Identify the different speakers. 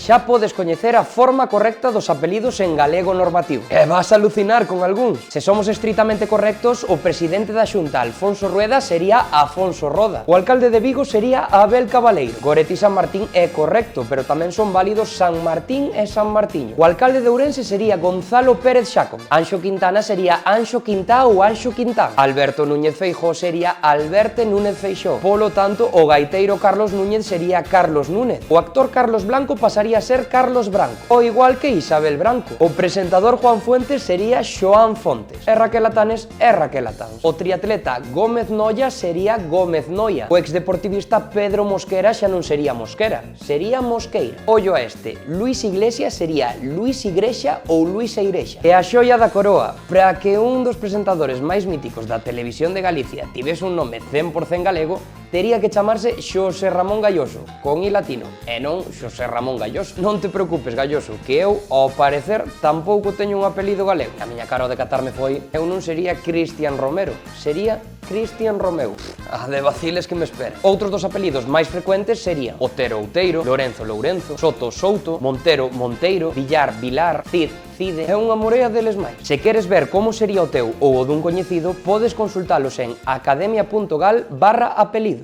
Speaker 1: xa podes coñecer a forma correcta dos apelidos en galego normativo. E vas a alucinar con algúns. Se somos estritamente correctos, o presidente da Xunta, Alfonso Rueda, sería Afonso Roda. O alcalde de Vigo sería Abel Cabaleiro. Goretti San Martín é correcto, pero tamén son válidos San Martín e San Martiño. O alcalde de Ourense sería Gonzalo Pérez Xácome. Anxo Quintana sería Anxo Quintá ou Anxo Quintán. Alberto Núñez Feijóo sería Alberte Núñez Feixóo. Polo tanto, o gaiteiro Carlos Núñez sería Carlos Núñez. O actor Carlos Blanco pasaría a ser Carlos Branco. O igual que Isabel Branco. O presentador Juan Fuentes sería Xoán Fontes. E Raquel Atanes é Raquel Atáns. O triatleta Gómez Noia sería Gómez Noia. O exdeportivista Pedro Mosquera xa non sería Mosquera, sería Mosqueira. Ollo a este, Luis Iglesias sería Luis Igrexa ou Luis Igrexa. E a xoia da coroa, para que un dos presentadores máis míticos da televisión de Galicia tivese un nome 100% galego, tería que chamarse Xosé Ramón Galloso, con i latino, e non Xosé Ramón Galloso. Non te preocupes, Galloso, que eu, ao parecer, tampouco teño un apelido galego. A miña cara ao decatarme foi, eu non sería Cristian Romero, sería Cristian Romeu. A de vaciles que me espera. Outros dos apelidos máis frecuentes serían Otero Outeiro, Lorenzo Lourenzo, Soto Souto, Montero Monteiro, Villar Vilar, Cid Cide e unha morea deles máis. Se queres ver como sería o teu ou o dun coñecido, podes consultalos en academia.gal/apelidos.